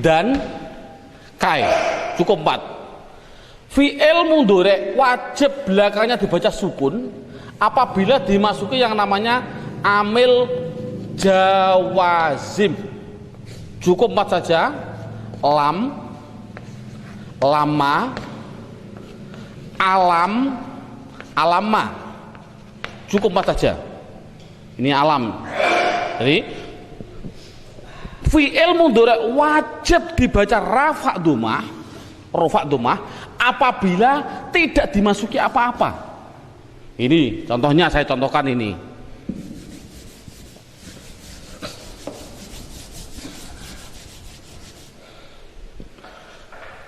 dan kai. Cukup 4. Fi'il mudhari wajib belakangnya dibaca sukun apabila dimasuki yang namanya amil jawazim. Cukup 4 saja. Lam, lama, alam, alama. Cukup 4 saja. Ini alam. Jadi fi'il mudhari wajib dibaca rafa' dhammah apabila tidak dimasuki apa-apa. Ini contohnya, saya contohkan ini.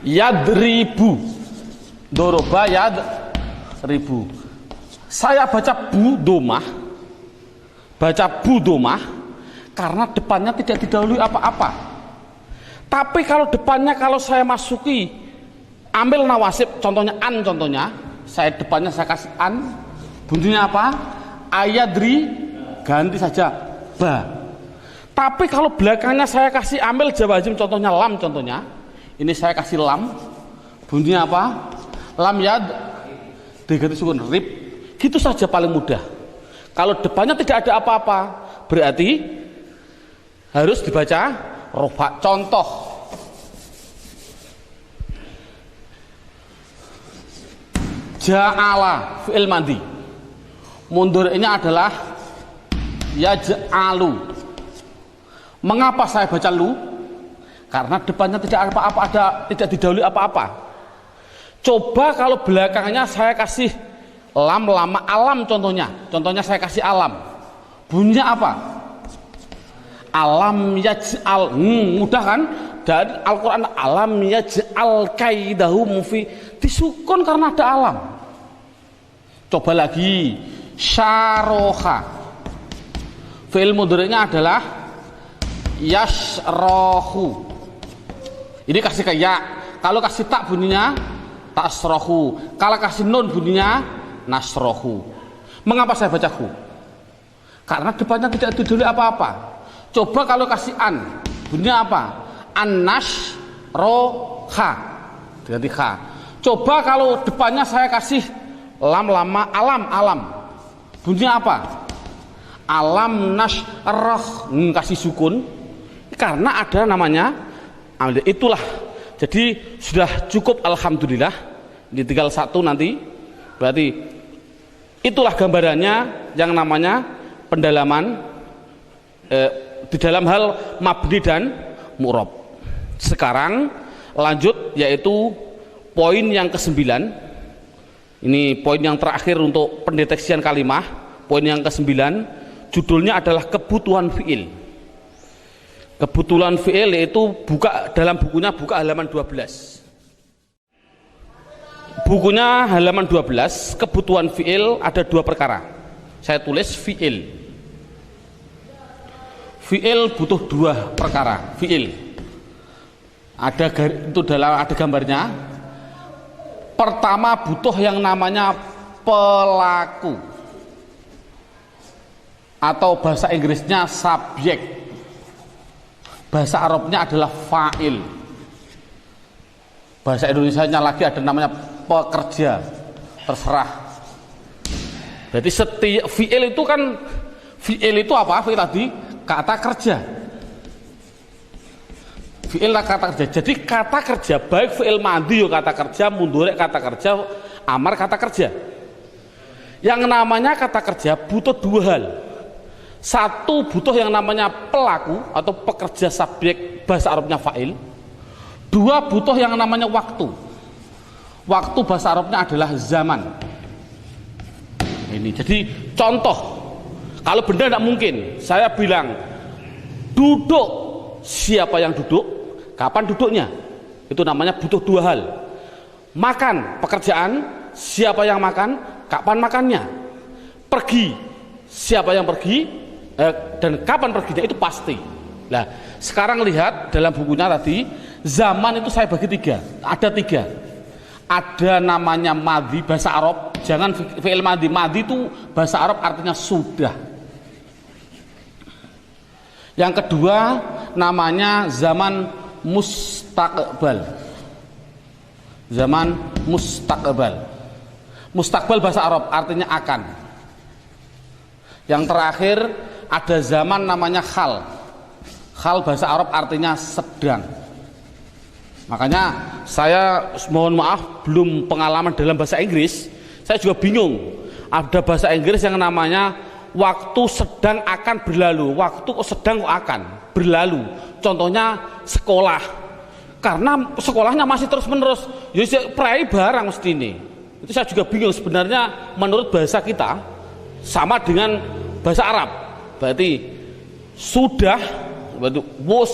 Yadribu, doroba yadribu. Saya baca bu domah karena depannya tidak didahului apa-apa. Tapi kalau depannya, kalau saya masuki ambil nawasib, contohnya an, saya depannya saya kasih an, bunyinya apa? Ayadri, ganti saja ba. Tapi kalau belakangnya saya kasih ambil jawazim, contohnya lam, ini saya kasih lam, bunyinya apa? Lam yad, diganti sukun rib. Gitu saja paling mudah. Kalau depannya tidak ada apa-apa, berarti harus dibaca rofa. Contoh, ja'ala fi'il madhi, mudhari'nya adalah yaj'alu. Mengapa saya baca lu? Karena depannya tidak apa-apa, tidak didahului apa-apa. Coba kalau belakangnya saya kasih lam, lama, alam, contohnya saya kasih alam, bunyinya apa? Alam yaj'al. Mudah kan? Dari Al-Quran, alam yaj'al kaidahum fi, disukun karena ada alam. Coba lagi, syaroha, fi'il mudhari'nya adalah yasrohu. Ini kasih ke ya, kalau kasih tak bunyinya tasrohu, kalau kasih nun bunyinya nasrohu. Mengapa saya baca hu? Karena depannya tidak didahului apa-apa. Coba kalau kasih an, bunyinya apa? An-nash roha, diganti kha. Coba kalau depannya saya kasih lam, lama, alam, bunyinya apa? Alam nash roh, kasih sukun karena ada namanya. Itulah, jadi sudah cukup, alhamdulillah. Ini tinggal 1 nanti. Berarti itulah gambarannya yang namanya pendalaman di dalam hal mabni dan mu'rab. Sekarang lanjut, yaitu poin yang ke-9. Ini poin yang terakhir untuk pendeteksian kalimah. Poin yang ke-9, judulnya adalah kebutuhan fi'il. Kebutuhan fi'il, yaitu buka dalam bukunya, buka halaman 12. Bukunya halaman 12, kebutuhan fi'il ada 2 perkara. Saya tulis fi'il. Fi'il butuh 2 perkara. Fi'il. Itu ada gambarnya. Pertama, butuh yang namanya pelaku. Atau bahasa Inggrisnya subjek. Bahasa Arabnya adalah fa'il. Bahasa Indonesianya lagi ada namanya pekerja. Terserah. Jadi fi'il itu kan, fi'il itu apa? Fi'il tadi kata kerja. Fi'il kata kerja. Jadi kata kerja, baik fi'il madhi kata kerja, mudhari kata kerja, amar kata kerja. Yang namanya kata kerja butuh 2 hal. 1, butuh yang namanya pelaku atau pekerja subjek, bahasa Arabnya fa'il. 2, butuh yang namanya waktu. Waktu bahasa Arabnya adalah zaman. Ini jadi contoh. Kalau benda tidak mungkin, saya bilang duduk, siapa yang duduk, kapan duduknya, itu namanya butuh 2 hal. Makan, pekerjaan, siapa yang makan, kapan makannya. Pergi, siapa yang pergi, dan kapan perginya, itu pasti. Nah, sekarang lihat dalam bukunya tadi, zaman itu saya bagi 3. Ada 3. Ada namanya madhi, bahasa Arab. Jangan fi'il madhi. Madhi itu bahasa Arab artinya sudah. Yang kedua namanya zaman mustaqbal. Zaman mustaqbal. Mustaqbal bahasa Arab artinya akan. Yang terakhir ada zaman namanya hal. Hal bahasa Arab artinya sedang. Makanya saya mohon maaf belum pengalaman dalam bahasa Inggris. Saya juga bingung. Ada bahasa Inggris yang namanya waktu sedang akan berlalu. Waktu sedang akan berlalu. Contohnya sekolah. Karena sekolahnya masih terus menerus. Ya prai barang mesti ini. Itu saya juga bingung sebenarnya menurut bahasa kita sama dengan bahasa Arab. Berarti sudah, berarti was,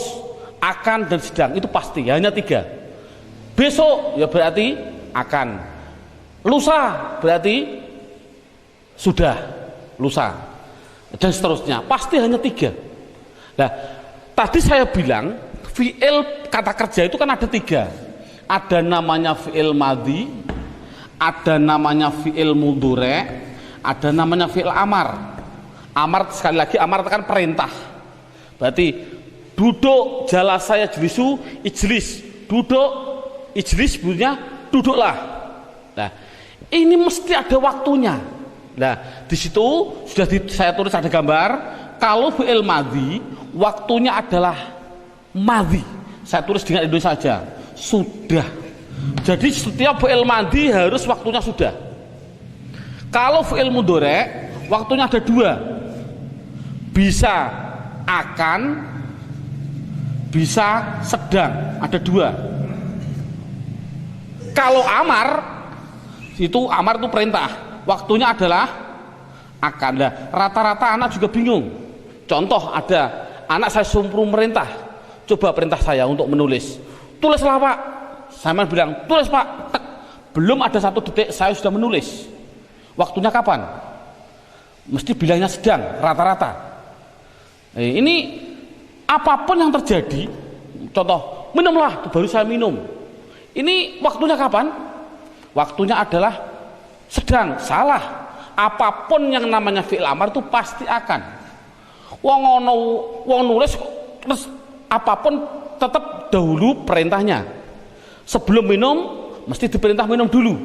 akan dan sedang itu pasti hanya 3. Besok ya berarti akan. Lusa berarti sudah, lusa. Dan seterusnya pasti hanya 3. Nah, tadi saya bilang fi'il kata kerja itu kan ada 3. Ada namanya fi'il madhi, ada namanya fi'il mudhari', ada namanya fi'il amar. Amar sekali lagi amar itu kan perintah. Berarti duduk jalasa yajlisu ijlis. Duduk ijlis bunyinya duduklah. Nah, ini mesti ada waktunya. Nah, di situ sudah saya tulis ada gambar. Kalau fi'il madhi waktunya adalah madhi. Saya tulis dengan Indonesia saja. Sudah. Jadi setiap fi'il madhi harus waktunya sudah. Kalau fi'il mudhari' waktunya ada 2. Bisa akan, bisa sedang, ada 2. Kalau amar itu perintah, waktunya adalah akan. Nah, rata-rata anak juga bingung. Contoh ada anak saya suruh merintah, coba perintah saya untuk menulis. Tulislah Pak. Saya bilang tulis Pak. Tek. Belum ada 1 detik saya sudah menulis. Waktunya kapan? Mesti bilangnya sedang, rata-rata. Ini apapun yang terjadi, contoh minumlah, baru saya minum. Ini waktunya kapan? Waktunya adalah sedang. Salah. Apapun yang namanya fi'il amar itu pasti akan. Wong nulis terus apapun tetap dahulu perintahnya. Sebelum minum mesti diperintah minum dulu.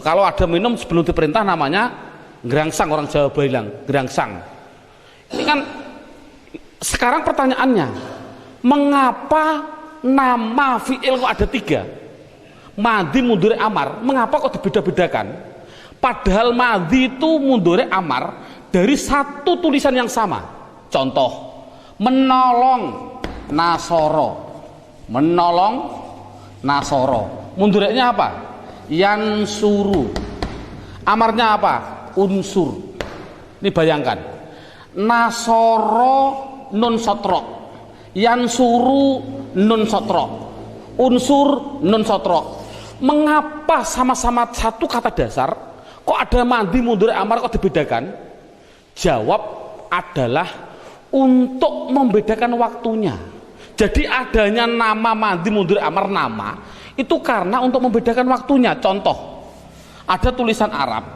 Kalau ada minum sebelum diperintah namanya gerangsang, orang Jawa bilang gerangsang. Ini kan sekarang pertanyaannya, mengapa nama fi'il kok ada 3? Madhi, mudhari', amar. Mengapa kok dibeda-bedakan? Padahal madhi itu mudhari', amar dari 1 tulisan yang sama. Contoh, menolong nasoro. Menolong nasoro. Mudhari'nya apa? Yansuru. Amarnya apa? Unsur. Ini bayangkan. Nasoro nun sotrok, yansuru nun sotrok, unsur nun sotrok. Mengapa sama-sama 1 kata dasar kok ada madhi, mudhari', amar kok dibedakan? Jawab adalah untuk membedakan waktunya. Jadi adanya nama madhi, mudhari', amar nama itu karena untuk membedakan waktunya. Contoh, ada tulisan Arab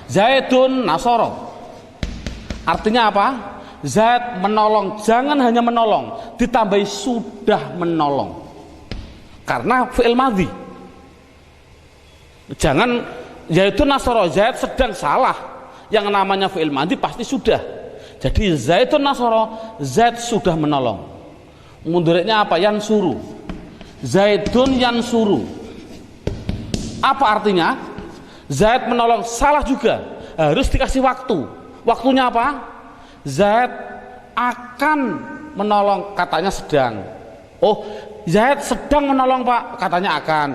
Zaidun nasoro, artinya apa? Zaid menolong. Jangan hanya menolong, ditambahi sudah menolong, karena fi'il madhi. Jangan Zaidun nasoro, Zaid sedang, salah. Yang namanya fi'il madhi pasti sudah. Jadi Zaidun nasoro, Zaid sudah menolong. Mudhari'nya apa? Yansuru. Zaidun yansuru. Apa artinya? Zaid menolong, salah juga. Harus dikasih waktu. Waktunya apa? Zaid akan menolong, katanya sedang. Oh, Zaid sedang menolong Pak, katanya akan.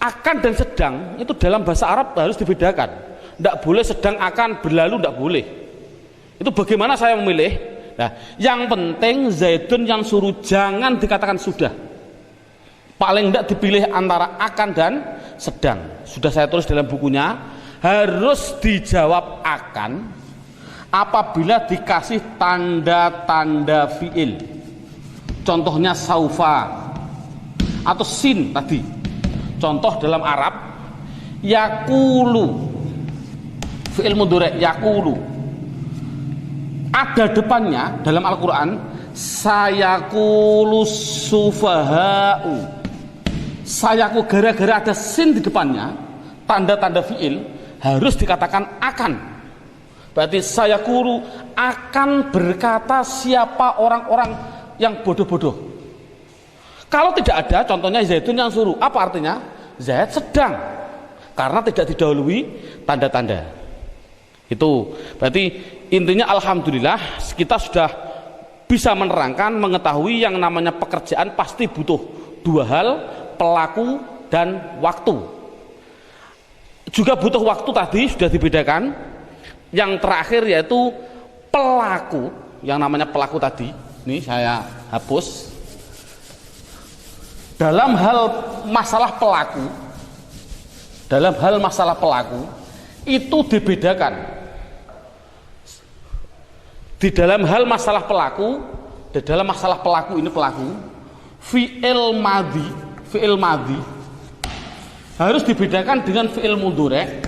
Akan dan sedang itu dalam bahasa Arab harus dibedakan. Tidak boleh sedang akan berlalu, tidak boleh. Itu bagaimana saya memilih? Nah, yang penting Zaidun yang suruh, jangan dikatakan sudah. Paling tidak dipilih antara akan dan sedang. Sudah saya tulis dalam bukunya, harus dijawab akan apabila dikasih tanda-tanda fi'il. Contohnya saufa atau sin tadi. Contoh dalam Arab, yakulu, fi'il mudhari' yakulu. Ada depannya dalam Al-Quran Sayaqulus sufaha'u. Sayaku gara-gara ada sin di depannya, tanda-tanda fiil harus dikatakan akan. Berarti sayaqulu akan berkata siapa orang-orang yang bodoh-bodoh. Kalau tidak ada, contohnya Zaidun yang suruh, apa artinya? Zaid sedang, karena tidak didahului tanda-tanda. Itu berarti intinya alhamdulillah kita sudah bisa menerangkan, mengetahui yang namanya pekerjaan pasti butuh dua hal, pelaku dan waktu. Juga butuh waktu tadi sudah dibedakan. Yang terakhir yaitu pelaku, yang namanya pelaku tadi, ini saya hapus. Dalam hal masalah pelaku, itu dibedakan. Di dalam hal masalah pelaku, ini pelaku, fi'il madhi harus dibedakan dengan fi'il mudhari',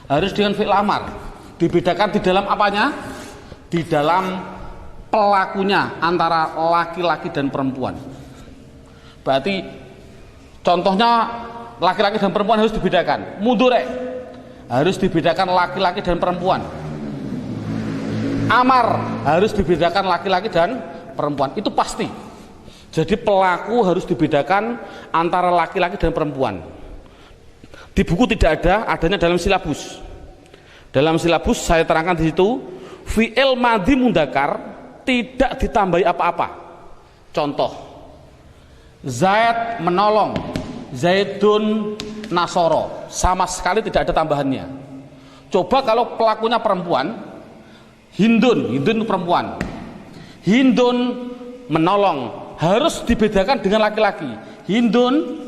harus dengan fi'il amar. Dibedakan di dalam apanya? Di dalam pelakunya antara laki-laki dan perempuan. Berarti contohnya laki-laki dan perempuan harus dibedakan. Mudhari' harus dibedakan laki-laki dan perempuan. Amar harus dibedakan laki-laki dan perempuan, itu pasti. Jadi pelaku harus dibedakan antara laki-laki dan perempuan. Di buku tidak ada, adanya dalam silabus. Dalam silabus saya terangkan di situ, fi'il madhi mudzakkar tidak ditambahi apa-apa. Contoh, Zaid menolong, Zaidun nasoro, sama sekali tidak ada tambahannya. Coba kalau pelakunya perempuan, Hindun perempuan, Hindun menolong, harus dibedakan dengan laki-laki. Hindun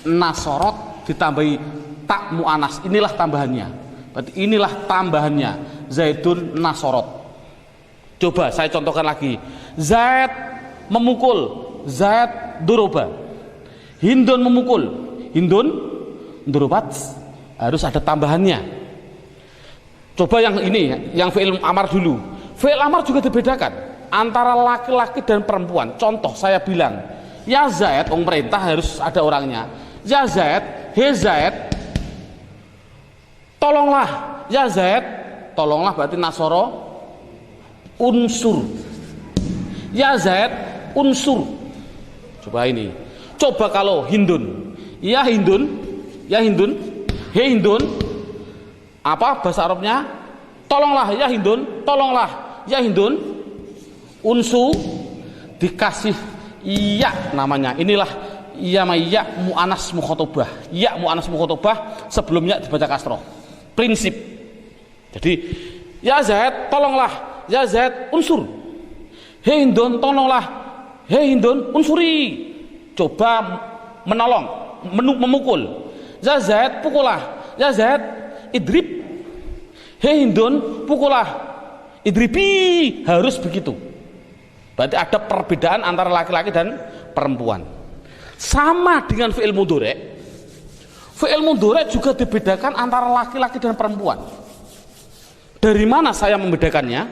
nasorot ditambahi tak mu'anas, inilah tambahannya. Berarti inilah tambahannya, Zaidun nasorot. Coba saya contohkan lagi, Zaid memukul, Zaid duroba. Hindun memukul, Hindun durobat, harus ada tambahannya. Coba yang ini, yang fi'il amar dulu. Fi'il amar juga dibedakan antara laki-laki dan perempuan. Contoh saya bilang, ya Zaid, perintah harus ada orangnya. Ya Zaid, he Zaid, tolonglah. Ya Zaid, tolonglah berarti nasoro unsur. Ya Zaid, unsur. Coba ini. Coba kalau Hindun, ya Hindun, he Hindun, apa bahasa Arabnya? Tolonglah ya Hindun, tolonglah ya Hindun. Unsu dikasih iya namanya. Inilah iya mu'anas mukhatabah. Ya mu'anas mukhatabah sebelumnya dibaca kasroh. Prinsip. Jadi ya Zaid tolonglah, ya Zaid unsur. Hei Hindun tolonglah, hei Hindun unsuri. Coba menolong, memukul. Ya Zaid pukullah, ya Zaid idrib. Hei Hindun pukullah, idribi, harus begitu. Berarti ada perbedaan antara laki-laki dan perempuan. Sama dengan fi'il mudhari'. Fi'il mudhari' juga dibedakan antara laki-laki dan perempuan. Dari mana saya membedakannya?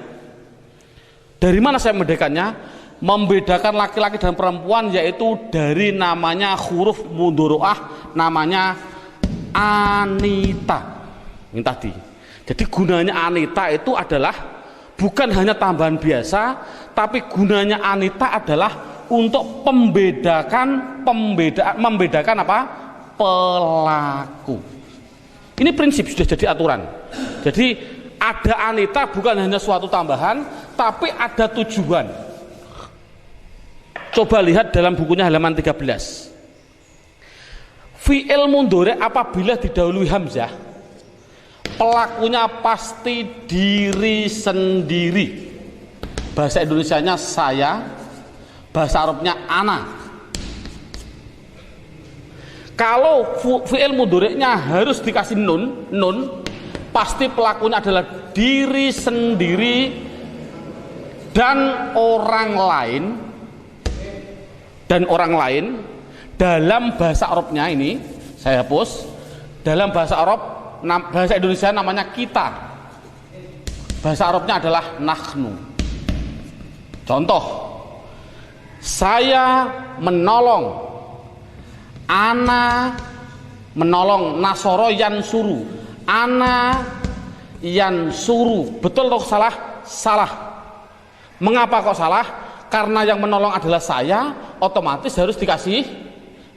Membedakan laki-laki dan perempuan yaitu dari namanya huruf mudhari'ah, namanya anita. Ini tadi. Jadi gunanya anita itu adalah bukan hanya tambahan biasa, tapi gunanya anita adalah untuk membedakan apa? Pelaku. Ini prinsip sudah jadi aturan. Jadi ada anita bukan hanya suatu tambahan, tapi ada tujuan. Coba lihat dalam bukunya halaman 13. Fi'il mudhari' apabila didahului hamzah, pelakunya pasti diri sendiri. Bahasa Indonesianya saya, bahasa Arabnya ana. Kalau fi'il mudhari'nya harus dikasih nun, pasti pelakunya adalah diri sendiri dan orang lain. Dalam bahasa Arabnya ini saya hapus. Dalam bahasa Arab, bahasa Indonesia namanya kita. Bahasa Arabnya adalah nahnu. Contoh, saya menolong, ana menolong, nasoro yansuru, ana yansuru. Betul atau salah? Salah. Mengapa kok salah? Karena yang menolong adalah saya, otomatis harus dikasih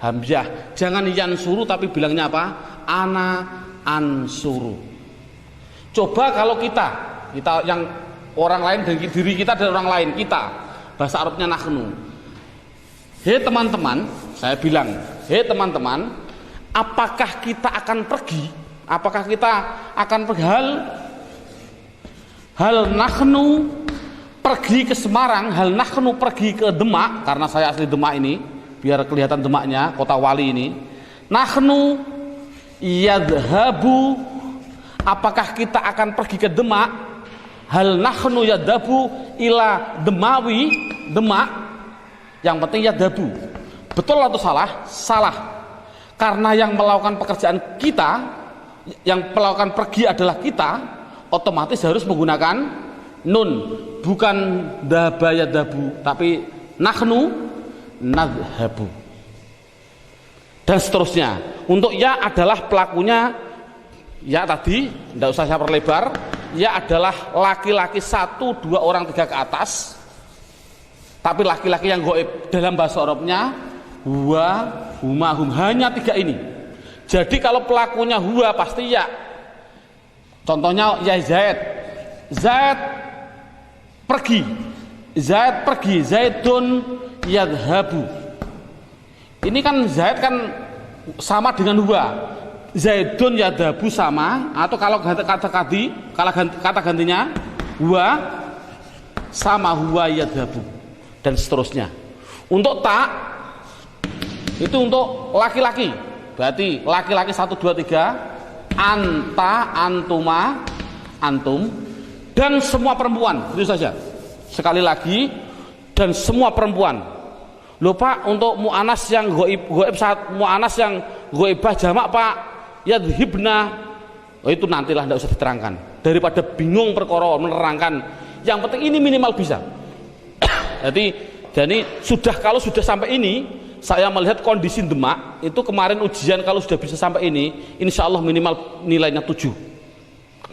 hamzah. Jangan yansuru tapi bilangnya apa? Ana ansuru. Coba kalau kita yang orang lain, diri kita dan orang lain, kita bahasa Arabnya nahnu. Hei teman-teman, saya bilang, hei teman-teman, apakah kita akan pergi? Apakah kita akan pergi? Hal nahnu pergi ke Semarang, hal nahnu pergi ke Demak, karena saya asli Demak ini, biar kelihatan Demaknya, kota wali ini. Nahnu yadhabu, apakah kita akan pergi ke Demak? Hal nahnu yadhabu ila Demawi, Demak. Yang penting yadhabu. Betul atau salah? Salah. Karena yang melakukan pekerjaan kita, yang melakukan pergi adalah kita, otomatis harus menggunakan nun, bukan dhaba yadhabu, tapi nahnu nadhabu. Dan seterusnya. Untuk ya adalah pelakunya, ya tadi tidak usah saya perlebar, ya adalah laki-laki 1, 2 orang 3 ke atas, tapi laki-laki yang goib dalam bahasa Arabnya huwa, huma, hum, hanya 3 ini. Jadi kalau pelakunya huwa pasti ya. Contohnya ya Zaid, Zaid pergi, Zaid pergi, Zaidun yadhabu. Ini kan Zaid kan sama dengan huwa, Zaidun yadhabu sama, atau kalau kata gantinya huwa sama huwa yadhabu, dan seterusnya. Untuk tak itu untuk laki-laki, berarti laki-laki 1, 2, 3, anta, antuma, antum, dan semua perempuan. Itu saja. Sekali lagi, dan semua perempuan. Lupa untuk mu'anas yang goib saat mu'anas yang goibah jamak Pak, yadhibna, itu nantilah, tidak usah diterangkan. Daripada bingung perkara menerangkan, yang penting ini minimal bisa. Jadi kalau sudah sampai ini, saya melihat kondisi Demak itu kemarin ujian, kalau sudah bisa sampai ini, insya Allah minimal nilainya 7.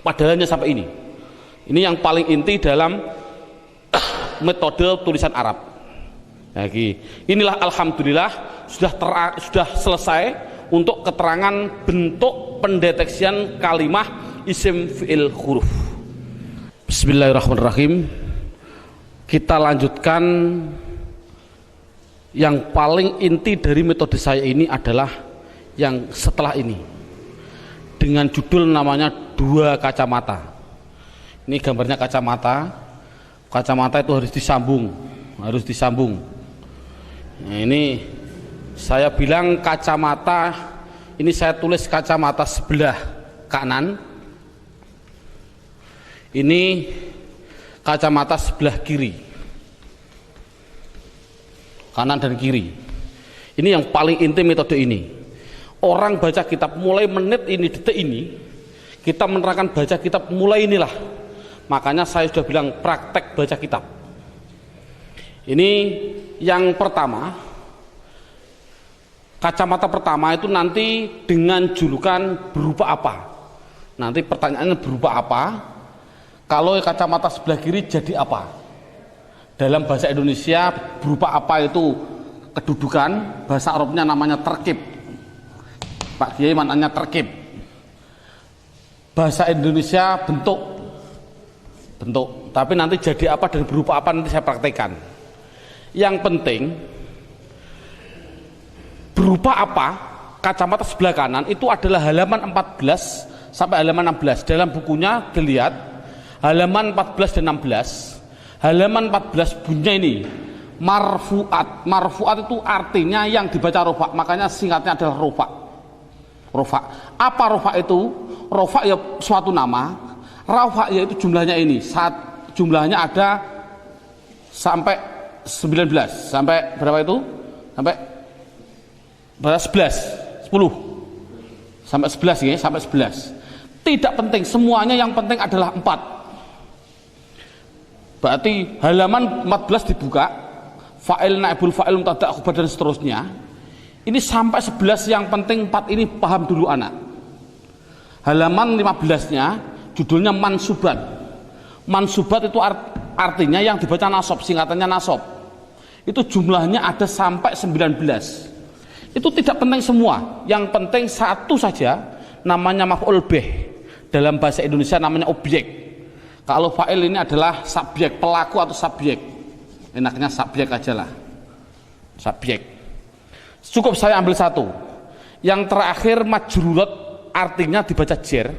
Padahalnya sampai ini. Ini yang paling inti dalam metode tulisan Arab. Lagi, inilah alhamdulillah sudah selesai untuk keterangan bentuk pendeteksian kalimah isim fi'il huruf. Bismillahirrahmanirrahim. Kita lanjutkan. Yang paling inti dari metode saya ini adalah yang setelah ini, dengan judul namanya 2 kacamata. Ini gambarnya kacamata. Kacamata itu harus disambung. Nah, ini saya bilang kacamata, ini saya tulis kacamata sebelah kanan, ini kacamata sebelah kiri, kanan dan kiri. Ini yang paling inti metode ini. Orang baca kitab mulai menit ini, detik ini, kita menerangkan baca kitab mulai inilah. Makanya saya sudah bilang praktek baca kitab. Ini yang pertama. Kacamata pertama itu nanti dengan julukan berupa apa? Nanti pertanyaannya berupa apa? Kalau kacamata sebelah kiri jadi apa? Dalam bahasa Indonesia berupa apa itu kedudukan, bahasa Arabnya namanya terkib. Pak Kiai maknanya terkib. Bahasa Indonesia bentuk. Tapi nanti jadi apa dan berupa apa nanti saya praktekkan. Yang penting berupa apa kacamata sebelah kanan itu adalah halaman 14 sampai halaman 16. Dalam bukunya dilihat halaman 14 dan 16. Halaman 14 bunyinya ini marfu'at. Marfu'at itu artinya yang dibaca rofa, makanya singkatnya adalah rofa. Rofa. Apa rofa itu? Rofa ya suatu nama. Rofa yaitu jumlahnya ini. Jumlahnya ada sampai 19. Sampai berapa itu? Sampai berapa? 11. 10. Sampai 11 ya, sampai 11. Tidak penting semuanya, yang penting adalah 4. Berarti halaman 14 dibuka, fa'il, naibul fa'il, mubtada, khobar dan seterusnya. Ini sampai 11 yang penting 4 ini paham dulu anak. Halaman 15-nya judulnya mansubat. Mansubat itu artinya yang dibaca nasab, singkatannya nasab. Itu jumlahnya ada sampai 19. Itu tidak penting semua, yang penting satu saja, namanya maf'ul bih. Dalam bahasa Indonesia namanya objek. Kalau fa'il ini adalah subjek, pelaku atau subjek. Enaknya subjek aja lah. Subjek. Cukup saya ambil satu. Yang terakhir majrurat artinya dibaca jer.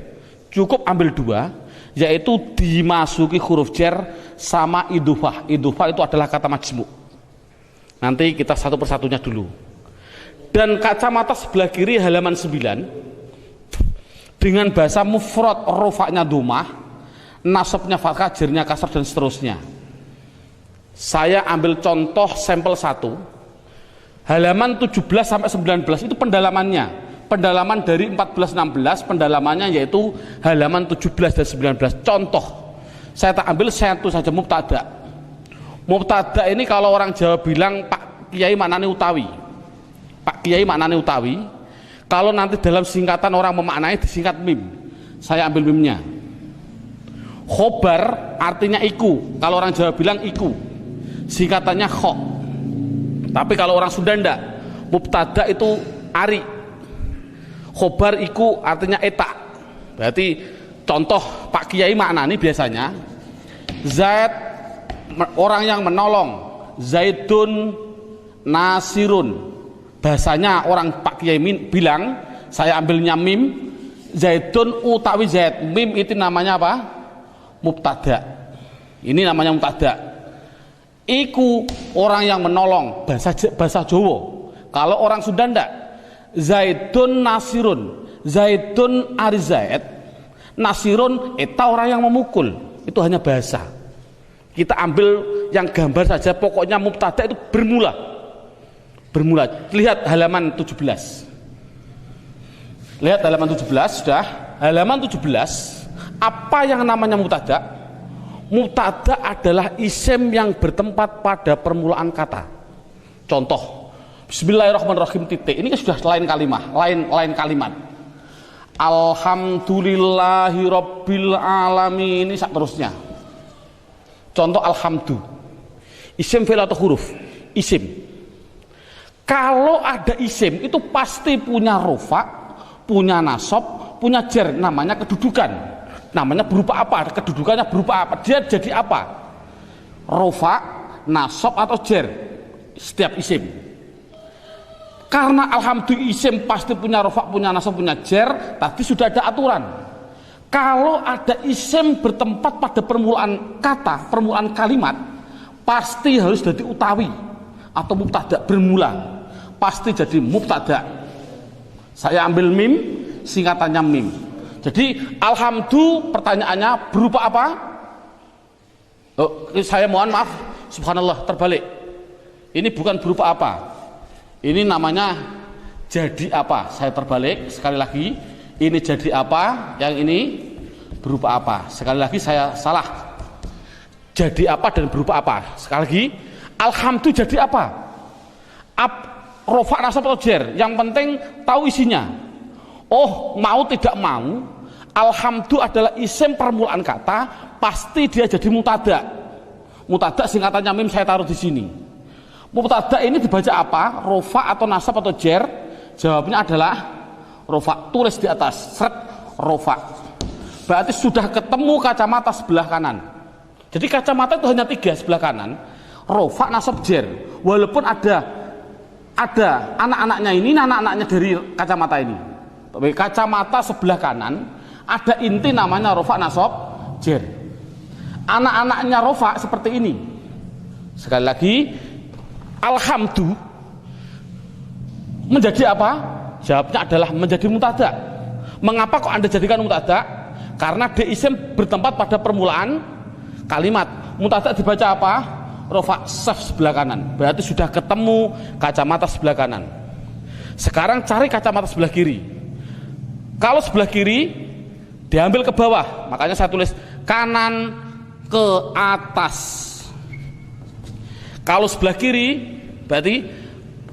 Cukup ambil dua, yaitu dimasuki huruf jer sama idufah. Idufah itu adalah kata majmu'. Nanti kita satu persatunya dulu. Dan kacamata sebelah kiri halaman 9 dengan bahasa mufrad, rofaknya domah, nasabnya fathah, jernya kasar dan seterusnya. Saya ambil contoh sampel 1. Halaman 17 sampai 19 itu pendalamannya. Pendalaman dari 14-16 pendalamannya yaitu halaman 17 dan 19. Contoh. Saya tak ambil satu saja, mubtada. Mubtada ini kalau orang Jawa bilang Pak Kiai maknanya utawi. Pak Kiai maknanya utawi. Kalau nanti dalam singkatan orang memaknai disingkat mim. Saya ambil mimnya. Khobar artinya iku. Kalau orang Jawa bilang iku, singkatannya kho. Tapi kalau orang Sunda ndak. Mubtada itu ari. Khobar iku artinya eta. Berarti contoh Pak Kiai maknani biasanya Zaid orang yang menolong, Zaidun nasirun. Bahasanya orang Pak Kiai bilang, saya ambilnya mim, Zaidun utawi Zaid. Mim itu namanya apa? Mubtada. Ini namanya mubtada. Iku orang yang menolong, bahasa Jawa. Kalau orang Sunda ndak. Zaidun nasirun. Zaidun ari Zaid. Nasirun eta orang yang memukul. Itu hanya bahasa. Kita ambil yang gambar saja, pokoknya mubtada itu bermula. Bermula. Lihat halaman 17. Lihat halaman 17 sudah. Halaman 17. Apa yang namanya mubtada? Mubtada adalah isim yang bertempat pada permulaan kata. Contoh, Bismillahirrahmanirrahim titik. Ini kan sudah lain kalimat, lain kalimat. Alhamdulillahirabbil alamin, ini seterusnya. Contoh alhamdu. Isim fi'il atau huruf? Isim. Kalau ada isim itu pasti punya rofa, punya nasab, punya jer, namanya kedudukan. Namanya berupa apa? Kedudukannya berupa apa? Dia jadi apa? Rofa, nasab atau jer. Setiap isim. Karena alhamdulillah isim pasti punya rofa, punya nasab, punya jer. Tadi sudah ada aturan. Kalau ada isim bertempat pada permulaan kata, permulaan kalimat, pasti harus jadi utawi atau mubtada, bermula. Pasti jadi mubtada. Saya ambil mim, singkatannya mim. Jadi alhamdulillah pertanyaannya berupa apa? Oh, saya mohon maaf, subhanallah terbalik. Ini bukan berupa apa. Ini namanya jadi apa? Saya terbalik sekali lagi. Ini jadi apa? Yang ini berupa apa? Sekali lagi saya salah. Jadi apa dan berupa apa? Sekali lagi, alhamdulillah jadi apa? Rofa nasab atau jer, yang penting tahu isinya. Oh, mau tidak mau, alhamdulillah adalah isim permulaan kata, pasti dia jadi mubtada. Mubtada singkatannya mim, saya taruh di sini. Mubtada ini dibaca apa? Rofa atau nasab atau jer? Jawabnya adalah rofa. Tulis di atas, seret, rofa. Berarti sudah ketemu kacamata sebelah kanan. Jadi kacamata itu hanya 3 sebelah kanan. Rofa, nasab, jer. Walaupun ada anak-anaknya ini, anak-anaknya dari kacamata ini. Tapi kacamata sebelah kanan ada inti namanya rofa, nasab, jer. Anak-anaknya rofa seperti ini. Sekali lagi, alhamdulillah menjadi apa? Jawabnya adalah menjadi mubtada. Mengapa kok Anda jadikan mubtada? Karena dia isim bertempat pada permulaan kalimat. Mubtada dibaca apa? Rofa, saf sebelah kanan. Berarti sudah ketemu kacamata sebelah kanan. Sekarang cari kacamata sebelah kiri. Kalau sebelah kiri diambil ke bawah, makanya saya tulis kanan ke atas. Kalau sebelah kiri berarti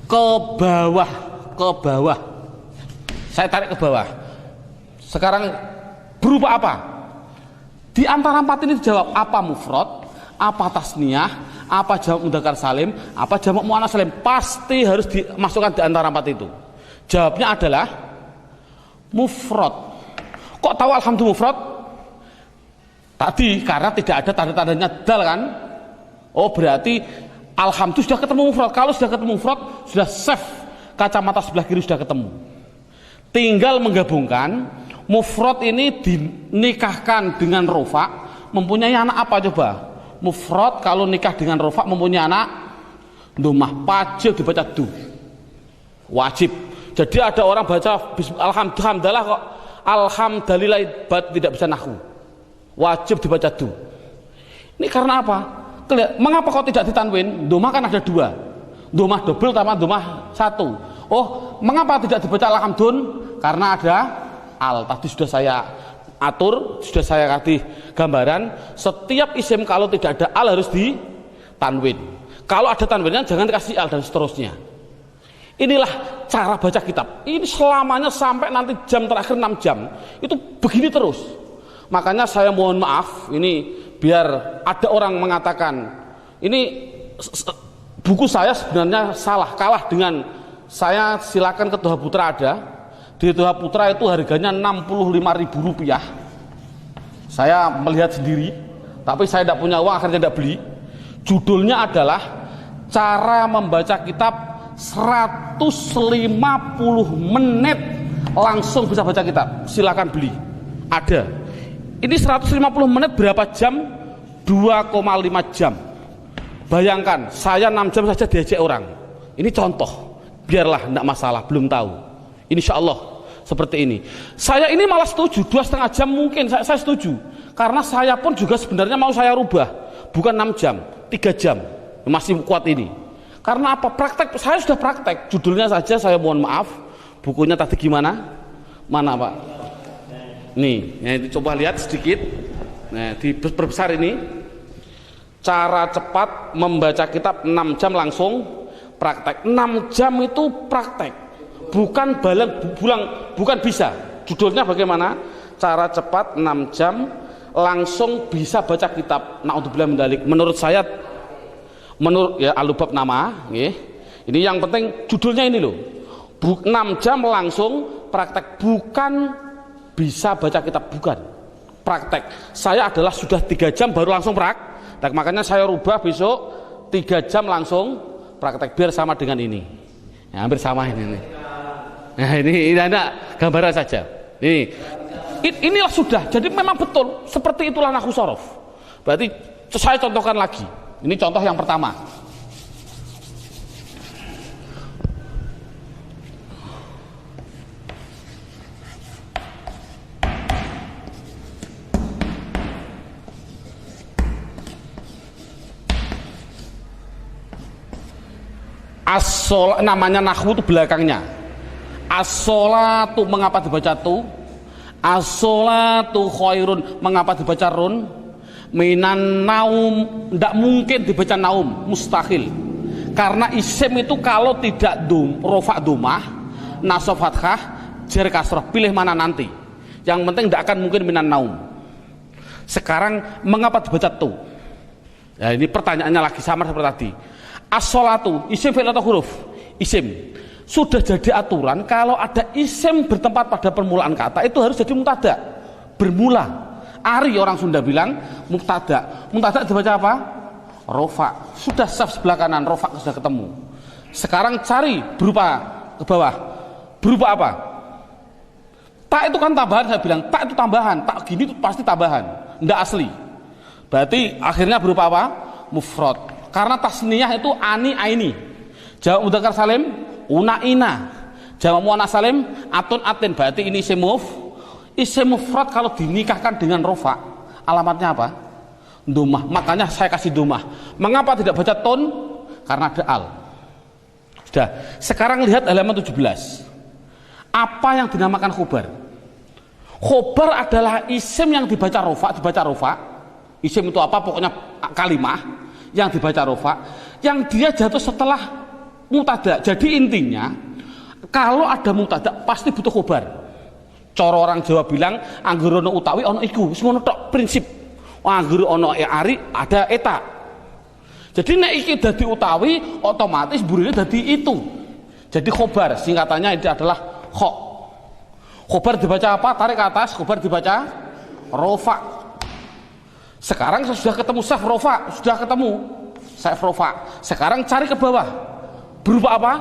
ke bawah, ke bawah. Saya tarik ke bawah. Sekarang berupa apa? Di antara empat ini dijawab apa mufrad, apa tasniyah, apa jamak mudzakkar salim, apa jamak muannats salim. Pasti harus dimasukkan di antara empat itu. Jawabnya adalah mufrad. Kok tahu alhamdulillah mufrad? Tadi karena tidak ada tanda-tandanya dal kan? Oh berarti alhamdulillah sudah ketemu mufrad. Kalau sudah ketemu mufrad, sudah safe. Kacamata sebelah kiri sudah ketemu. Tinggal menggabungkan mufrad ini dinikahkan dengan rofa, mempunyai anak apa coba? Mufrad kalau nikah dengan rofa mempunyai anak domah, wajib dibaca du. Wajib. Jadi ada orang baca alhamdulillah kok alhamdulillah tidak bisa nahwu. Wajib dibaca du. Ini karena apa? Mengapa kok tidak ditanwin? Domah kan ada dua, domah double sama domah satu. Oh, mengapa tidak dibaca alhamdun? Karena ada al. Tadi sudah saya atur, sudah saya kasih gambaran. Setiap isim kalau tidak ada al harus ditanwin. Kalau ada tanwinnya jangan dikasih al dan seterusnya. Inilah cara baca kitab. Ini selamanya sampai nanti jam terakhir 6 jam itu begini terus. Makanya saya mohon maaf ini biar ada orang mengatakan ini buku saya sebenarnya salah, kalah dengan saya. Silakan ke Toha Putra ada. Di Toha Putra itu harganya Rp65.000. Saya melihat sendiri, tapi saya tidak punya uang akhirnya tidak beli. Judulnya adalah cara membaca kitab 150 menit langsung bisa baca kitab. Silakan beli. Ada. Ini 150 menit berapa jam? 2,5 jam. Bayangkan, saya 6 jam saja diajak orang. Ini contoh. Biarlah, tidak masalah, belum tahu. Insya Allah seperti ini. Saya ini malah setuju 2,5 jam mungkin saya setuju. Karena saya pun juga sebenarnya mau saya rubah. Bukan 6 jam, 3 jam. Masih kuat ini. Karena apa? Praktek, saya sudah praktek. Judulnya saja saya mohon maaf. Bukunya tadi gimana? Mana Pak? Nih, ya, coba lihat sedikit. Nah, diperbesar ini. Cara cepat membaca kitab 6 jam langsung praktek. 6 jam itu praktek. Bukan bukan bisa. Judulnya bagaimana? Cara cepat 6 jam langsung bisa baca kitab. Naudzubillah min dzalik. Menurut saya, menurut ya alubab nama, ini yang penting judulnya ini loh. 6 jam langsung praktek, bukan bisa baca kitab, bukan praktek. Saya adalah sudah 3 jam baru langsung praktek, makanya saya rubah besok 3 jam langsung praktek biar sama dengan ini. Ya, hampir sama ini. Nah, ini ada gambaran saja. Inilah sudah. Jadi memang betul seperti itulah nahwu shorof. Berarti saya contohkan lagi. Ini contoh yang pertama. Namanya nahwu itu belakangnya. As-sholatu mengapa dibaca tu? As-sholatu khairun mengapa dibaca run? Minan naum tidak mungkin dibaca naum, mustahil. Karena isim itu kalau tidak rofa domah, nasab fathah, jar kasrah, pilih mana nanti. Yang penting tidak akan mungkin minan naum. Sekarang mengapa dibaca tu? Ya, ini pertanyaannya lagi sama seperti tadi. As-sholatu isim fi'il atau huruf? Isim. Sudah jadi aturan kalau ada isim bertempat pada permulaan kata itu harus jadi mubtada, bermula. Ari orang Sunda bilang mubtada. Mubtada dibaca apa? Rofa. Sudah saf sebelah kanan, rofa sudah ketemu. Sekarang cari berupa ke bawah. Berupa apa? Tak itu kan tambahan, saya bilang tak itu tambahan. Tak gini itu pasti tambahan, tidak asli. Berarti akhirnya berupa apa? Mufrad. Karena tasniyah itu ani aini. Jamak mudzakkar salim una ina. Jamak muannats salim atun atin. Berarti ini isim mufrad kalau dinikahkan dengan rofa alamatnya apa? Domah. Makanya saya kasih domah. Mengapa tidak baca ton? Karena ada al. Sudah. Sekarang lihat halaman 17. Apa yang dinamakan khobar? Khobar adalah isim yang dibaca rofa, Isim itu apa? Pokoknya kalimah yang dibaca rofa, yang dia jatuh setelah mutada. Jadi intinya kalau ada mutada pasti butuh khobar. Cara orang Jawa bilang anggur ono utawi ono iku, semua tok prinsip. Anggur ono ari ada eta. Jadi nek iki dadi utawi otomatis burine dadi itu. Jadi khobar singkatannya itu adalah kho. Khobar dibaca apa? Tarik ke atas, khobar dibaca rofa. Sekarang sudah ketemu saf rofa, sudah ketemu saf rofa. Sekarang cari ke bawah. Berupa apa?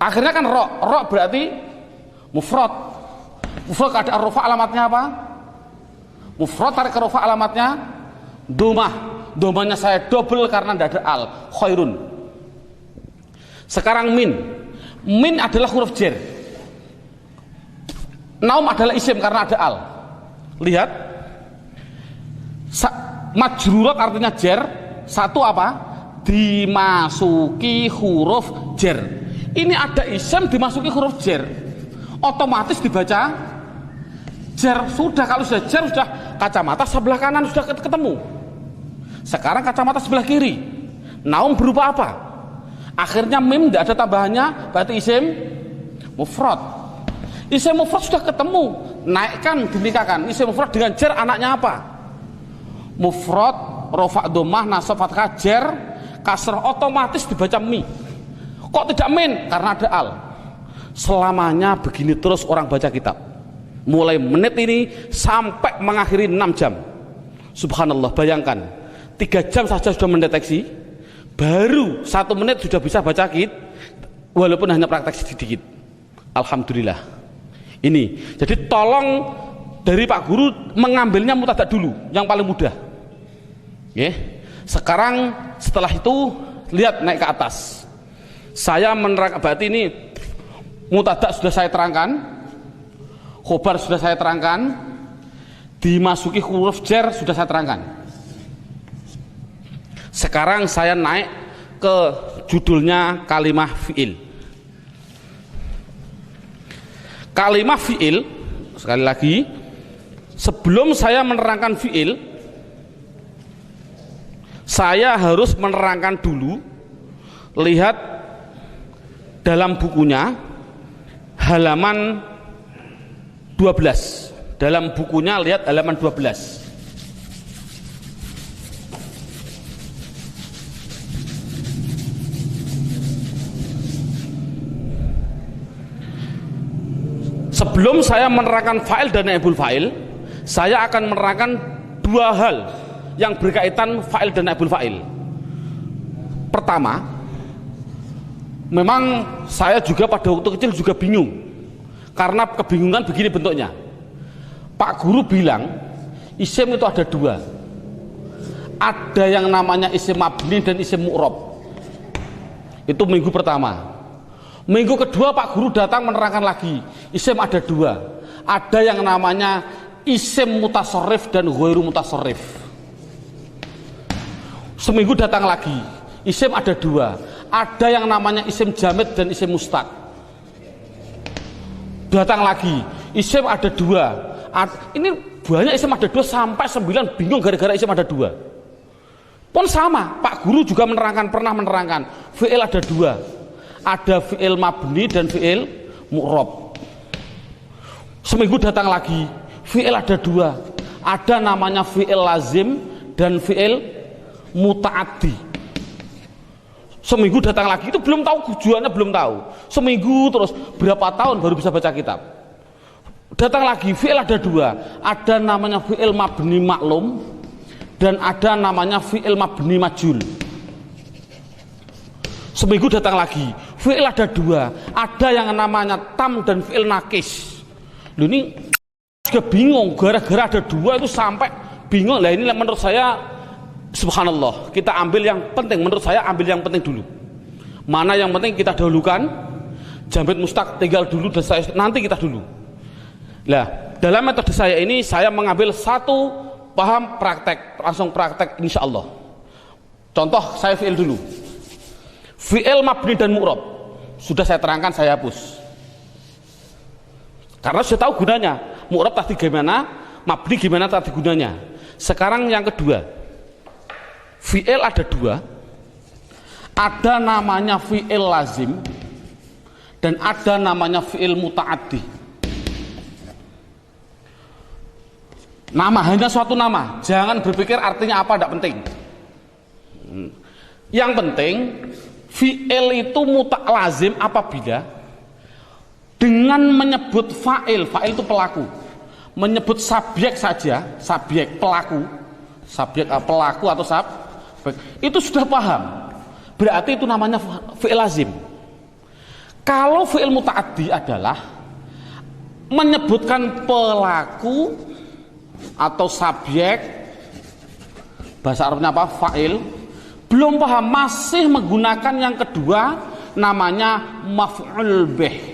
Akhirnya kan ro berarti mufrad. Mufrad keadaan rofa alamatnya apa? Mufrad tarik ke rofa alamatnya domah. Domahnya saya double karena tidak ada al. Khairun. Sekarang min. Min adalah huruf jar. Naum adalah isim karena ada al. Lihat. Majrurat artinya jar. Satu apa? Dimasuki huruf jar. Ini ada isim dimasuki huruf jar. Otomatis dibaca jar. Sudah, kalau sudah jar, sudah kacamata sebelah kanan sudah ketemu. Sekarang kacamata sebelah kiri. Naum berupa apa? Akhirnya mim tidak ada tambahannya, berarti isim mufrad. Isim mufrad sudah ketemu, naikkan, dinikahkan. Isim mufrad dengan jar anaknya apa? Mufrad, rofa domah, nasab fathah, jar, kasrah, otomatis dibaca mi. Kok tidak min? Karena ada al. Selamanya begini terus orang baca kitab. Mulai menit ini sampai mengakhiri 6 jam. Subhanallah, bayangkan. 3 jam saja sudah mendeteksi, baru 1 menit sudah bisa baca kitab, walaupun hanya praktek sedikit. Alhamdulillah. Ini, jadi tolong dari Pak Guru mengambilnya mutada dulu, yang paling mudah. Sekarang setelah itu lihat naik ke atas. Saya menerangkan, berarti ini mutada sudah saya terangkan, khobar sudah saya terangkan, dimasuki huruf jar sudah saya terangkan. Sekarang saya naik ke judulnya kalimah fi'il. Kalimah fi'il, sekali lagi, sebelum saya menerangkan fi'il, saya harus menerangkan dulu. Lihat dalam bukunya halaman 12. Dalam bukunya lihat halaman 12. Sebelum saya menerangkan fa'il dan naibul fa'il, saya akan menerangkan 2 hal yang berkaitan fa'il dan naibul fa'il. Pertama, memang saya juga pada waktu kecil juga bingung, karena kebingungan begini bentuknya. Pak Guru bilang isim itu ada 2, ada yang namanya isim mabni dan isim mu'rob. Itu minggu pertama. Minggu kedua Pak Guru datang menerangkan lagi, isim ada 2, ada yang namanya isim mutasorif dan ghairu mutasorif. Seminggu datang lagi, isim ada 2, ada yang namanya isim jamid dan isim mustaq. Datang lagi, isim ada 2, ini banyak isim ada 2 sampai 9, bingung gara-gara isim ada 2. Pun sama, Pak Guru juga pernah menerangkan fi'il ada 2, ada fi'il mabni dan fi'il mu'rob. Seminggu datang lagi, fi'il ada 2, ada namanya fi'il lazim dan fi'il muta'addi. Seminggu datang lagi, itu belum tahu tujuannya, belum tahu. Seminggu terus berapa tahun baru bisa baca kitab. Datang lagi, fi'il ada 2, ada namanya fi'il mabni maklum dan ada namanya fi'il mabni majul. Seminggu datang lagi, fi'il ada 2, ada yang namanya tam dan fi'il nakis. Loh, ini juga bingung, gara-gara ada 2 itu sampai bingung. Lah ini menurut saya subhanallah, kita ambil yang penting. Menurut saya ambil yang penting dulu. Mana yang penting kita dahulukan, jamid mustaq tinggal dulu dan saya, nanti kita dulu. Nah, dalam metode saya ini saya mengambil 1 paham praktek, langsung praktek insya Allah. Contoh saya fi'il dulu. Fi'il mabni dan mu'rob sudah saya terangkan, saya hapus karena sudah tahu gunanya. Mu'rob tadi gimana, mabni gimana tadi gunanya. Sekarang yang kedua, fi'il ada dua, ada namanya fi'il lazim dan ada namanya fi'il muta'addi. Nama hanya suatu nama, jangan berpikir artinya apa, tidak penting. Yang penting fi'il itu lazim apabila dengan menyebut fa'il, fa'il itu pelaku, menyebut subjek saja, subjek pelaku, subjek pelaku atau subjek, itu sudah paham, berarti itu namanya fi'il lazim. Kalau fi'il muta'addi adalah menyebutkan pelaku atau subjek, bahasa Arabnya apa? Fa'il, belum paham, masih menggunakan yang kedua, namanya maf'ul bih.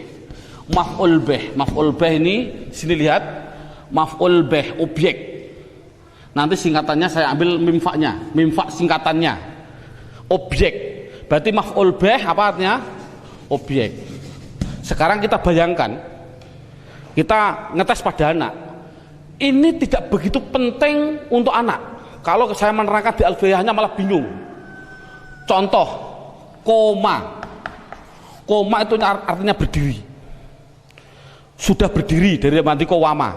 Maf'ul bih, maf'ul bih ini sini lihat, maf'ul bih objek. Nanti singkatannya saya ambil mimfaknya, mimfak singkatannya objek. Berarti maf'ul bih apa artinya? Objek. Sekarang kita bayangkan, kita ngetes pada anak. Ini tidak begitu penting untuk anak. Kalau saya menerangkan di alfiyahnya malah bingung. Contoh, koma. Koma itu artinya berdiri. Sudah berdiri dari mati kowama.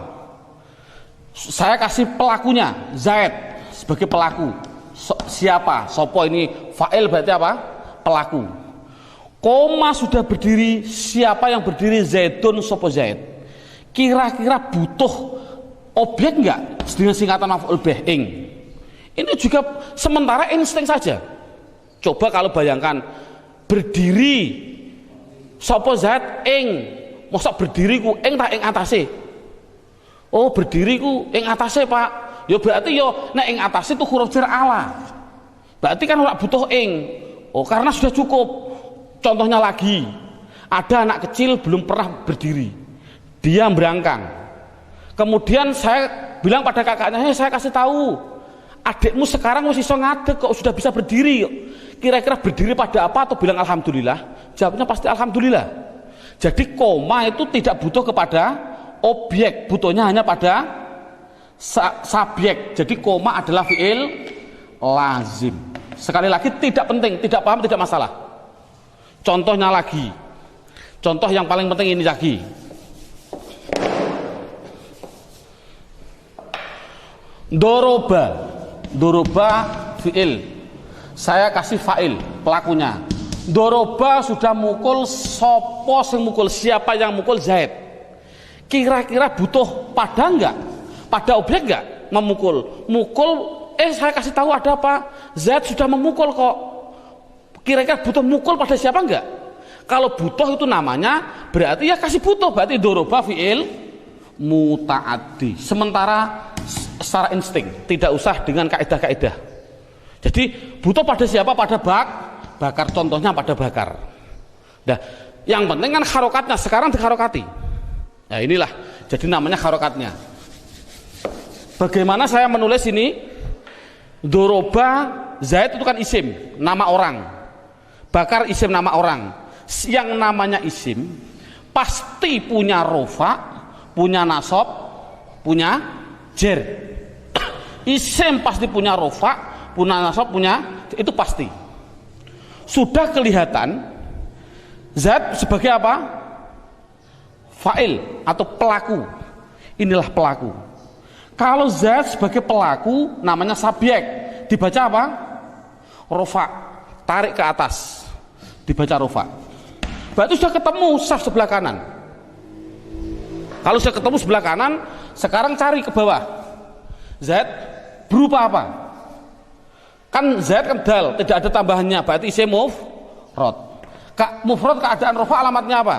Saya kasih pelakunya, Zaid sebagai pelaku. Siapa? Sopo ini fa'il berarti apa? Pelaku. Koma sudah berdiri, siapa yang berdiri? Zaidun, sopo Zaid. Kira-kira butuh objek enggak dengan singkatan maf'ul bih ing? Ini juga sementara insting saja. Coba kalau bayangkan berdiri sopo Zaid ing, masa berdiri ku ing tak ing atase? Oh, berdiri ku ing atase, Pak. Ya berarti yo nek ing atase itu huruf jar ala. Berarti kan ora butuh ing. Oh, karena sudah cukup. Contohnya lagi, ada anak kecil belum pernah berdiri. Dia berangkang. Kemudian saya bilang pada kakaknya, "Hei, saya kasih tahu, adikmu sekarang masih iso ngadeg kok, sudah bisa berdiri. Kira-kira berdiri pada apa atau bilang alhamdulillah?" Jawabnya pasti alhamdulillah. Jadi koma itu tidak butuh kepada objek, butuhnya hanya pada subjek. Jadi koma adalah fi'il lazim. Sekali lagi tidak penting, tidak paham tidak masalah. Contohnya lagi, contoh yang paling penting ini lagi. Doroba, doroba fi'il. Saya kasih fa'il, pelakunya. Doroba sudah mukul, sopo sing mukul, siapa yang mukul? Zaid. Kira-kira butuh pada enggak? Pada objek enggak? Memukul. Mukul, saya kasih tahu ada apa? Zaid sudah memukul kok. Kira-kira butuh mukul pada siapa enggak? Kalau butuh itu namanya berarti ya kasih butuh, berarti doroba fi'il muta'addi. Sementara secara insting, tidak usah dengan kaidah-kaidah. Jadi butuh pada siapa? Pada bakar, contohnya pada bakar. Nah, yang penting kan harokatnya, sekarang diharokati. Nah inilah, jadi namanya harokatnya. Bagaimana saya menulis ini? Doroba Zaid itu kan isim, nama orang. Bakar isim nama orang. Yang namanya isim pasti punya rofa, punya nasab, punya jer. Isim pasti punya rofa, punya nasab, punya, itu pasti. Sudah kelihatan Zaid sebagai apa? Fa'il atau pelaku. Inilah pelaku. Kalau Zaid sebagai pelaku namanya subjek, dibaca apa? Rofa, tarik ke atas, dibaca rofa. Berarti sudah ketemu saf sebelah kanan. Kalau sudah ketemu sebelah kanan, sekarang cari ke bawah. Zaid berupa apa? Kan Zaid kan dal, tidak ada tambahannya, berarti isim mufrad. Mufrad keadaan rofa alamatnya apa?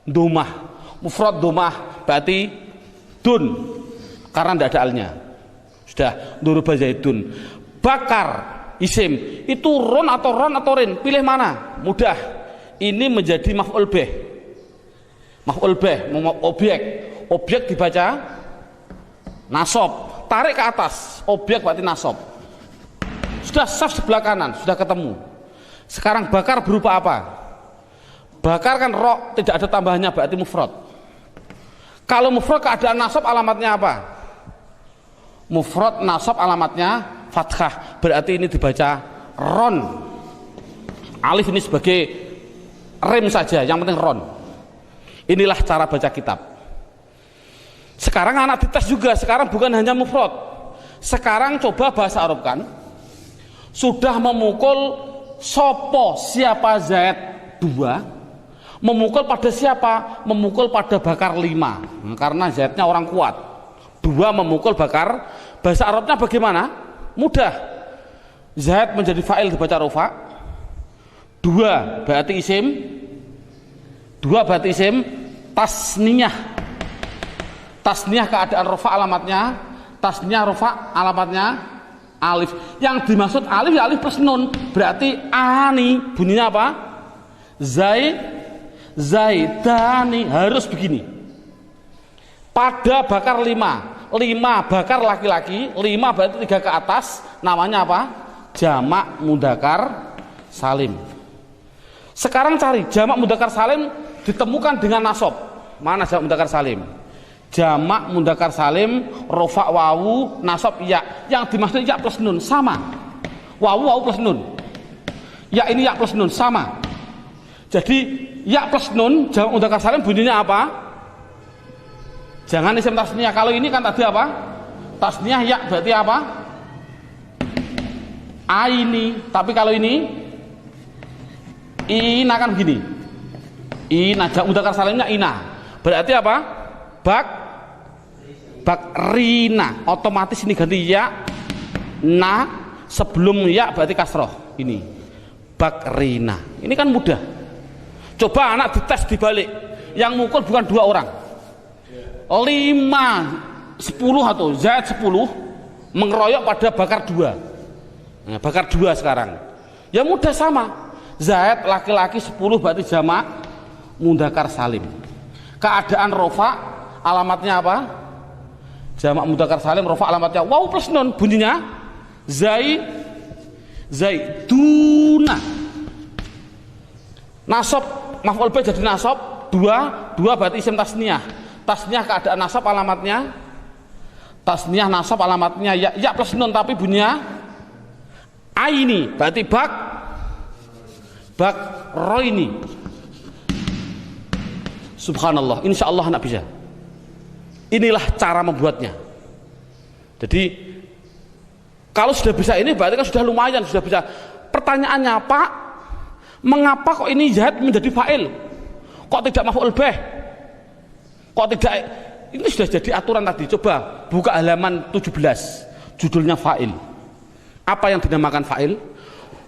Domah. Mufrad domah, berarti dun, karena tidak ada alnya. Sudah, doroba Zaidun. Bakar isim itu ron atau rin, pilih mana? Mudah. Ini menjadi maf'ul bih. Maf'ul bih, objek dibaca nasab, tarik ke atas, objek berarti nasab. Sudah saf sebelah kanan, sudah ketemu. Sekarang bakar berupa apa? Bakar kan ro, tidak ada tambahannya, berarti mufrad. Kalau mufrad keadaan nasab alamatnya apa? Mufrad nasab alamatnya fathah, berarti ini dibaca ron. Alif ini sebagai rem saja, yang penting ron. Inilah cara baca kitab. Sekarang anak dites juga, sekarang bukan hanya mufrad. Sekarang coba bahasa Arab kan, sudah memukul sopo siapa Zaid 2, memukul pada siapa? Memukul pada bakar 5, karena Zaidnya orang kuat. 2 memukul bakar, bahasa Arabnya bagaimana? Mudah. Zaid menjadi fa'il dibaca rofa. 2 berarti isim. 2 berarti isim tasniyah. Tasniyah keadaan rofa alamatnya, tasniyah rofa alamatnya alif. Yang dimaksud alif ya alif plus nun. Berarti ani bunyinya apa? Zaidani, harus begini. Pada bakar 5 bakar laki-laki, 5 berarti 3 ke atas, namanya apa? Jamak mudzakkar salim. Sekarang cari jamak mudzakkar salim ditemukan dengan nasab. Mana jamak mudzakkar salim? Jamak mudzakkar salim rofa wawu nasab ya. Yang dimaksud ya plus nun sama. Wawu plus nun. Ya ini ya plus nun sama. Jadi ya plus nun jamak mudzakkar salim bunyinya apa? Jangan isim tasniyah. Kalau ini kan tadi apa? Tasniyah ya berarti apa? Aini. Tapi kalau ini ina kan begini. Ina jamak mudzakkar salimnya ina. Berarti apa? Bakrina, otomatis ini ganti ya, na, sebelum ya berarti kasroh. Ini bakrina, ini kan mudah. Coba anak dites dibalik, yang mukul bukan 2 orang, 5, 10 atau Zaid 10 mengeroyok pada bakar 2. Nah, bakar 2 sekarang, ya mudah sama. Zaid laki-laki 10 berarti jamak mudzakkar salim. Keadaan rofa alamatnya apa? Jamak mudzakkar salim rofa alamatnya waw plus nun, bunyinya zaiduna. Nasab maf'ul bih jadi nasab 2 berarti isim tasniyah. Tasniyah keadaan nasab alamatnya tasniyah nasab alamatnya ya plus nun tapi bunyinya aini berarti roini. Subhanallah, insya Allah anak bisa. Inilah cara membuatnya. Jadi kalau sudah bisa ini berarti kan sudah lumayan, sudah bisa. Pertanyaannya Pak, mengapa kok ini Zaid menjadi fa'il? Kok tidak maf'ul bih? Kok tidak? Ini sudah jadi aturan tadi. Coba buka halaman 17, judulnya fa'il. Apa yang dinamakan fa'il?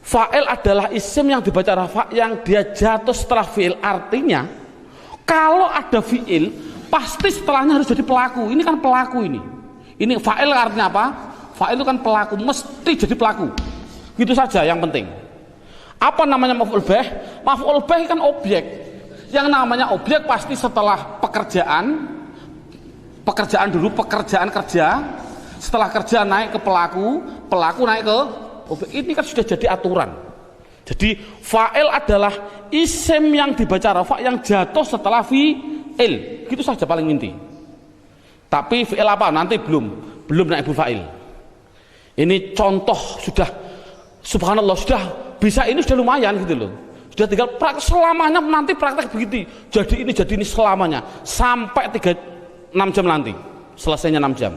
Fa'il adalah isim yang dibaca rafa yang dia jatuh setelah fi'il. Artinya kalau ada fi'il, pasti setelahnya harus jadi pelaku. Ini kan pelaku ini. Ini fa'il artinya apa? Fa'il itu kan pelaku, mesti jadi pelaku. Gitu saja yang penting. Apa namanya maf'ul bih? Maf'ul bih kan objek. Yang namanya objek pasti setelah pekerjaan dulu, pekerjaan kerja. Setelah kerja naik ke pelaku, pelaku naik ke objek. Ini kan sudah jadi aturan. Jadi fa'il adalah isim yang dibaca rafa yang jatuh setelah fi'il. Gitu saja paling inti. Tapi fi'il apa? Nanti belum naibul fa'il. Ini contoh sudah subhanallah sudah bisa, ini sudah lumayan gitu loh. Sudah tinggal praktek selamanya, nanti praktek begitu. Jadi ini selamanya sampai 6 jam nanti. Selesainya 6 jam.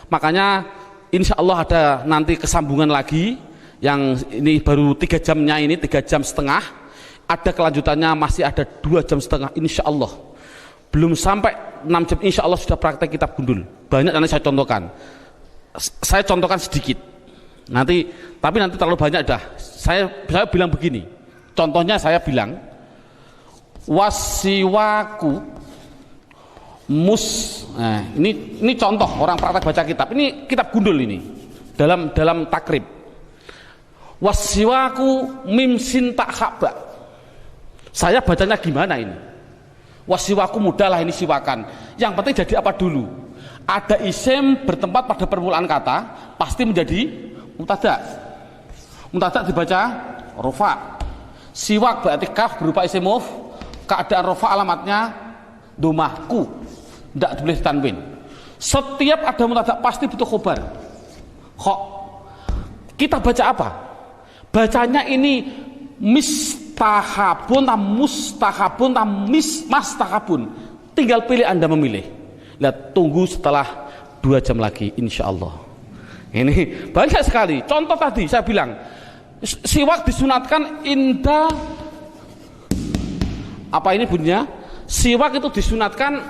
Makanya insya Allah ada nanti kesambungan lagi. Yang ini baru 3 jamnya, ini 3 jam setengah, ada kelanjutannya masih ada 2 jam setengah insya Allah. Belum sampai 6 jam insya Allah sudah praktek kitab gundul. Banyak nanti saya contohkan sedikit nanti, tapi nanti terlalu banyak dah. Saya bilang begini, contohnya saya bilang wasiwaku nah, ini contoh orang praktek baca kitab, ini kitab gundul ini dalam takrib. Wasiwaku mim sin tak haba. Saya bacanya gimana ini? Wasiwaku mudah lah ini siwakan. Yang penting jadi apa dulu? Ada isim bertempat pada permulaan kata, pasti menjadi mubtada. Mubtada dibaca rofa. Siwak berarti kaf berupa isim muf. Keadaan rofa alamatnya domahku. Tidak boleh tanwin. Setiap ada mubtada pasti butuh khobar. Kok kita baca apa? Bacanya ini mistahabun tam mustahabun tam mastahabun. Tinggal pilih, Anda memilih. Lihat, tunggu setelah 2 jam lagi insya Allah. Ini banyak sekali. Contoh tadi saya bilang, siwak disunatkan indah. Apa ini bunyinya? Siwak itu disunatkan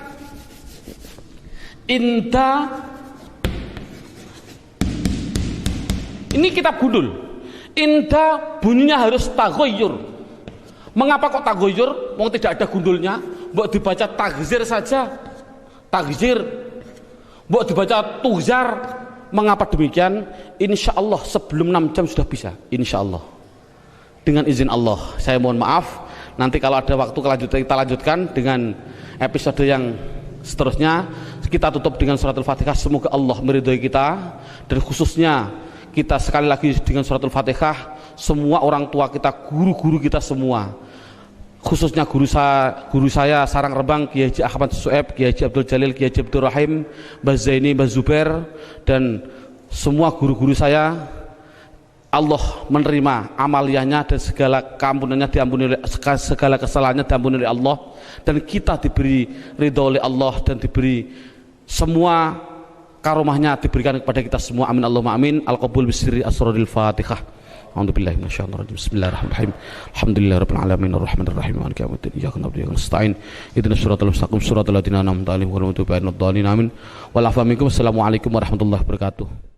indah. Ini kitab gundul. Indah bunyinya harus taghayyur. Mengapa kok taghayyur? Mau tidak ada gundulnya. Mbok dibaca tagzir saja. Tagzir. Mbok dibaca tuzar. Mengapa demikian? Insya Allah sebelum 6 jam sudah bisa. Insya Allah. Dengan izin Allah. Saya mohon maaf. Nanti kalau ada waktu kita lanjutkan dengan episode yang seterusnya. Kita tutup dengan suratul Fatihah. Semoga Allah meridhoi kita. Dan khususnya kita sekali lagi dengan suratul Fatihah. Semua orang tua kita, guru-guru kita semua, khususnya guru saya Sarang Rembang, Kiai Haji Ahmad Su'eb, Kiai Haji Abdul Jalil, Kiai Haji Abdul Rahim, Mbah Zaini, Mbah Zubair, dan semua guru-guru saya. Allah menerima amaliyahnya dan segala keampunannya diampuni, segala kesalahannya diampuni oleh Allah, dan kita diberi ridha oleh Allah dan diberi semua karomahnya diberikan kepada kita semua. Amin Allahumma amin. Al-qabul bisirri asraril Fatihah. A'udzubillahi minasyaitonir rajim. Bismillahirrahmanirrahim. Alhamdulillahirabbil alamin arrahmanir rahim maliki yaumiddin. Iyyaka na'budu wa iyyaka nasta'in. Ihdinas siratal mustaqim siratal ladzina an'amta 'alaihim ghairil maghdubi 'alaihim waladdallin. Amin. Wal 'afwa minkum. Assalamualaikum warahmatullahi wabarakatuh.